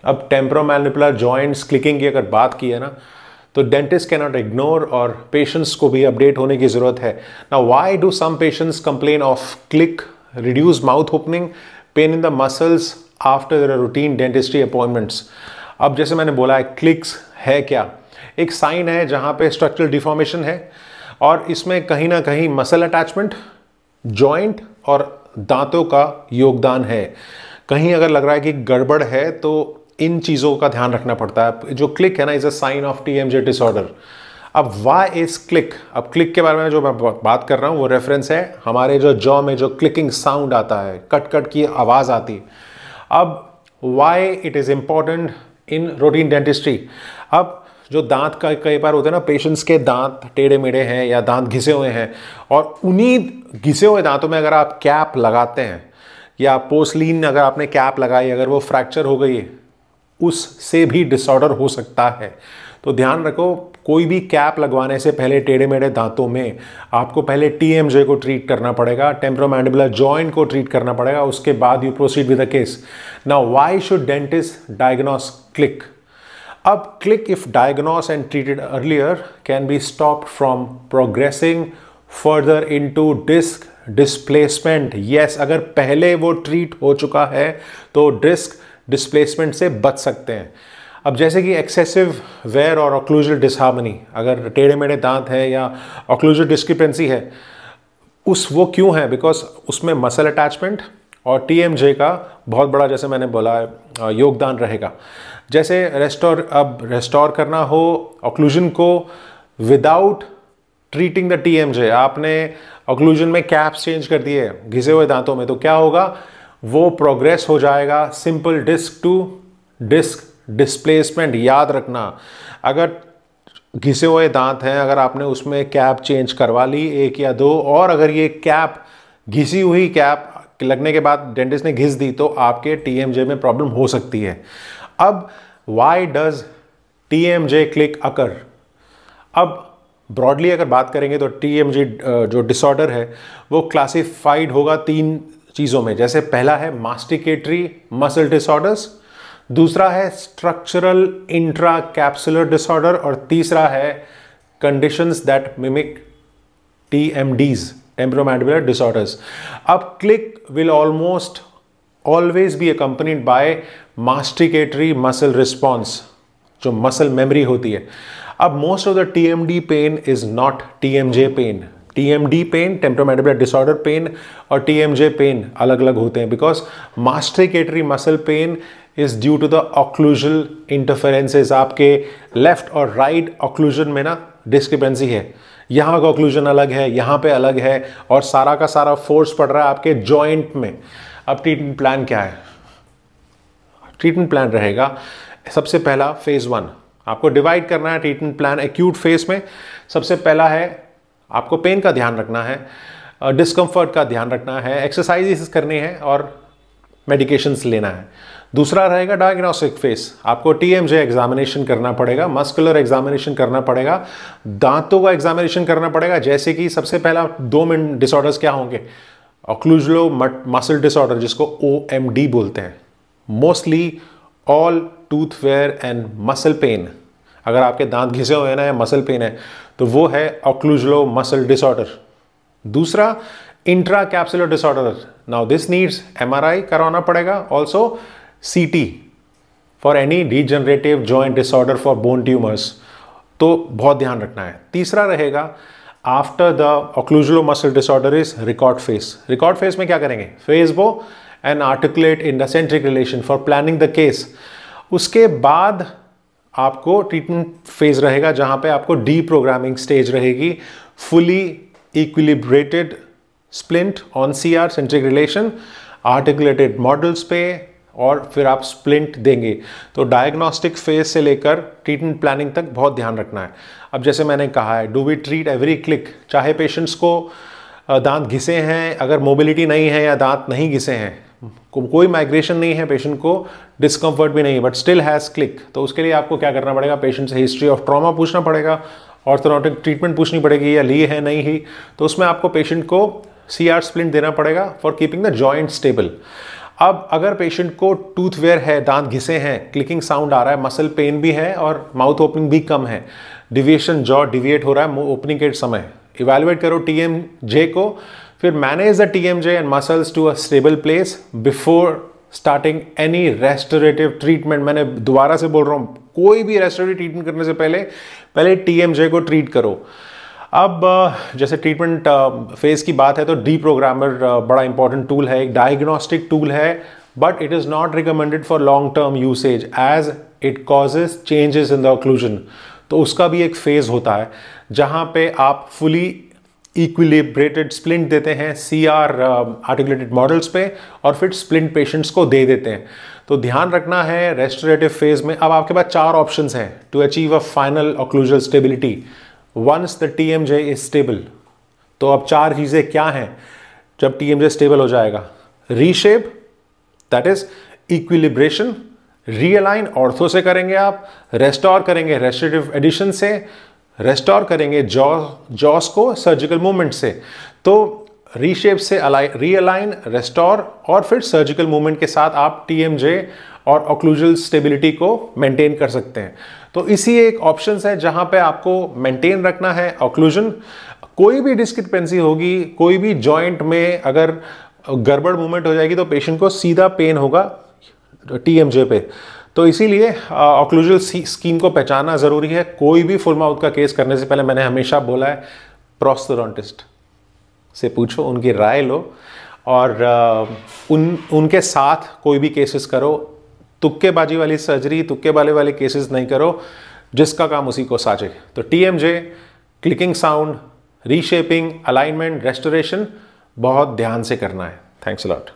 अब temporomandibular joints clicking की अगर बात की है ना, तो डेंटिस्ट कैन नॉट इग्नोर और पेशेंट्स को भी अपडेट होने की जरूरत है। Now why do some patients complain of click, reduce mouth opening, pain in the muscles after their routine dentistry appointments? अब जैसे मैंने बोला है, क्लिक्स है क्या? एक साइन है जहां पे स्ट्रक्चरल डिफॉर्मेशन है और इसमें कहीं ना कहीं मसल अटैचमेंट, जॉइंट और दांतों का योगदान है। कहीं अगर लग रहा है कि गड़बड़ है तो इन चीज़ों का ध्यान रखना पड़ता है। जो क्लिक है ना, is a sign of TMJ disorder. अब व्हाई इज क्लिक? अब क्लिक के बारे में जो मैं बात कर रहा हूँ वो रेफरेंस है हमारे जो जॉ में जो क्लिकिंग साउंड आता है, कट कट की आवाज़ आती है। अब why it is important in routine dentistry? अब जो दांत का कई बार होते हैं ना, पेशेंट्स के दांत टेढ़े मेढ़े हैं या दांत घिसे हुए हैं, और उन्हीं घिसे हुए दांतों में अगर आप कैप लगाते हैं या पोर्सलीन अगर आपने कैप लगाई, अगर वो फ्रैक्चर हो गई है, उससे भी डिसऑर्डर हो सकता है। तो ध्यान रखो, कोई भी कैप लगवाने से पहले टेढ़े मेढ़े दांतों में आपको पहले TMJ को ट्रीट करना पड़ेगा, टेम्पोरोमैंडिबुलर जॉइंट को ट्रीट करना पड़ेगा, उसके बाद you proceed with the case. Now why should dentist diagnose click? अब click if diagnose and treated earlier can be stopped from progressing further into disc displacement. Yes, अगर पहले वो ट्रीट हो चुका है तो डिस्क डिस्प्लेसमेंट से बच सकते हैं। अब जैसे कि एक्सेसिव वेयर और ऑक्लूजल डिसहार्मनी, अगर टेढ़े मेढ़े दांत है या ऑक्लूजल डिस्क्रिपेंसी है, वो क्यों है? बिकॉज उसमें मसल अटैचमेंट और TMJ का बहुत बड़ा, जैसे मैंने बोला, योगदान रहेगा। जैसे रेस्टोर करना हो ऑक्लूजन को विदाउट ट्रीटिंग द TMJ, आपने ऑक्लूजन में कैप्स चेंज कर दिए घिसे हुए दांतों में, तो क्या होगा? वो प्रोग्रेस हो जाएगा simple disc to disc displacement. याद रखना, अगर घिसे हुए दांत हैं, अगर आपने उसमें कैप चेंज करवा ली 1 या 2, और अगर ये कैप घिसी हुई कैप लगने के बाद डेंटिस्ट ने घिस दी, तो आपके TMJ में प्रॉब्लम हो सकती है। अब व्हाई डज TMJ क्लिक अकर? अब ब्रॉडली अगर बात करेंगे तो TMJ जो डिसऑर्डर है वो क्लासिफाइड होगा 3 चीज़ों में। जैसे पहला है मास्टिकेटरी मसल डिसऑर्डर्स, दूसरा है स्ट्रक्चरल इंट्रा कैप्सुलर डिसऑर्डर, और तीसरा है conditions that mimic TMDs, temporomandibular disorders. अब click will almost always be accompanied by masticatory muscle response, जो मसल मेमोरी होती है। अब most of the TMD pain is not TMJ pain. TMD pain, temporomandibular disorder pain, और TMJ pain अलग अलग होते हैं, because masticatory muscle pain is due to the occlusal interferences. आपके लेफ्ट और राइट ऑक्लूजन में ना डिस्क्रिपेंसी है, यहाँ का ऑक्लूजन अलग है, यहाँ पे अलग है, और सारा का सारा फोर्स पड़ रहा है आपके जॉइंट में। अब ट्रीटमेंट प्लान क्या है? ट्रीटमेंट प्लान रहेगा, सबसे पहला फेज 1 आपको डिवाइड करना है ट्रीटमेंट प्लान एक्यूट फेज में। सबसे पहला है आपको पेन का ध्यान रखना है, डिस्कम्फर्ट का ध्यान रखना है, एक्सरसाइजेस करनी है और मेडिकेशंस लेना है। दूसरा रहेगा डायग्नोस्टिक फेस, आपको TMJ एग्जामिनेशन करना पड़ेगा, मस्कुलर एग्जामिनेशन करना पड़ेगा, दांतों का एग्जामिनेशन करना पड़ेगा। जैसे कि सबसे पहला 2 मेन डिसऑर्डर्स क्या होंगे? ऑक्लूजलो मसल डिसऑर्डर, जिसको OMD बोलते हैं, mostly all tooth wear and muscle pain. अगर आपके दांत घिसे हुए हैं ना या मसल पेन है तो वो है ऑक्लूजलो मसल डिसऑर्डर। दूसरा intra capsular disorder, now this needs MRI करवाना पड़ेगा, also CT for any degenerative joint disorder for bone tumours, तो बहुत ध्यान रखना है। तीसरा रहेगा after the occluso muscle disorder is record face. Record face में क्या करेंगे? Face bow and articulate in the centric relation for planning the case. उसके बाद आपको ट्रीटमेंट फेज रहेगा जहां पे आपको डीप्रोग्रामिंग स्टेज रहेगी, fully equilibrated splint on CR centric relation, articulated models पे, और फिर आप स्प्लिंट देंगे। तो डायग्नोस्टिक फेज से लेकर ट्रीटमेंट प्लानिंग तक बहुत ध्यान रखना है। अब जैसे मैंने कहा है, do we treat every click? चाहे पेशेंट्स को दांत घिसे हैं, अगर मोबिलिटी नहीं है या दांत नहीं घिसे हैं, कोई माइग्रेशन नहीं है, पेशेंट को डिस्कम्फर्ट भी नहीं है, बट स्टिल हैज़ क्लिक, तो उसके लिए आपको क्या करना पड़ेगा? पेशेंट से हिस्ट्री ऑफ ट्रॉमा पूछना पड़ेगा, ऑर्थोडोंटिक ट्रीटमेंट पूछनी पड़ेगी, या ली है नहीं ही, तो उसमें आपको पेशेंट को CR स्प्लिंट देना पड़ेगा for keeping the joint stable. अब अगर पेशेंट को टूथ वेयर है, दांत घिसे हैं, क्लिकिंग साउंड आ रहा है, मसल पेन भी है और माउथ ओपनिंग भी कम है, डिविएशन जॉ डिविएट हो रहा है ओपनिंग के समय, इवेलुएट करो TMJ को, फिर manage the TMJ and muscles to a stable place before starting any restorative treatment. मैंने दोबारा से बोल रहा हूँ, कोई भी रेस्टोरेटिव ट्रीटमेंट करने से पहले TMJ को ट्रीट करो। अब जैसे ट्रीटमेंट फेज की बात है तो डीप्रोग्रामर बड़ा इंपॉर्टेंट टूल है, एक डायग्नोस्टिक टूल है, but it is not recommended for long term usage as it causes changes in the occlusion. तो उसका भी एक फेज होता है जहाँ पे आप फुली इक्विलिब्रेटेड स्प्लिंट देते हैं CR आर्टिकुलेटेड मॉडल्स पे और फिर स्प्लिंट पेशेंट्स को दे देते हैं। तो ध्यान रखना है रेस्टोरेटिव फेज में अब आपके पास 4 ऑप्शंस हैं to achieve a final occlusal stability once the TMJ is stable. तो अब 4 चीजें क्या हैं जब TMJ स्टेबल हो जाएगा? Reshape, that is equilibration, realign ortho से करेंगे आप, रेस्टोर करेंगे रेस्टोरेटिव एडिशन से, रेस्टोर करेंगे जॉस को सर्जिकल मूवमेंट से। तो रीशेप से रीअलाइन, रेस्टोर और फिर सर्जिकल मूवमेंट के साथ आप TMJ और ऑक्लूजल स्टेबिलिटी को मेंटेन कर सकते हैं। तो इसी एक ऑप्शन है जहां पे आपको मेंटेन रखना है ऑक्लूजन। कोई भी डिस्क्रिपेंसी होगी, कोई भी जॉइंट में अगर गड़बड़ मूवमेंट हो जाएगी तो पेशेंट को सीधा पेन होगा TMJ पे। तो इसीलिए ऑक्लूजल स्कीम को पहचानना जरूरी है। कोई भी फुल माउथ का केस करने से पहले मैंने हमेशा बोला है, प्रोस्थोडोंटिस्ट से पूछो, उनकी राय लो और उनके साथ कोई भी केसेस करो। तुक्केबाजी वाली सर्जरी, तुक्केबाजी वाले केसेस नहीं करो, जिसका काम उसी को साझे। तो TMJ, clicking sound, reshaping, alignment, restoration बहुत ध्यान से करना है। Thanks a lot.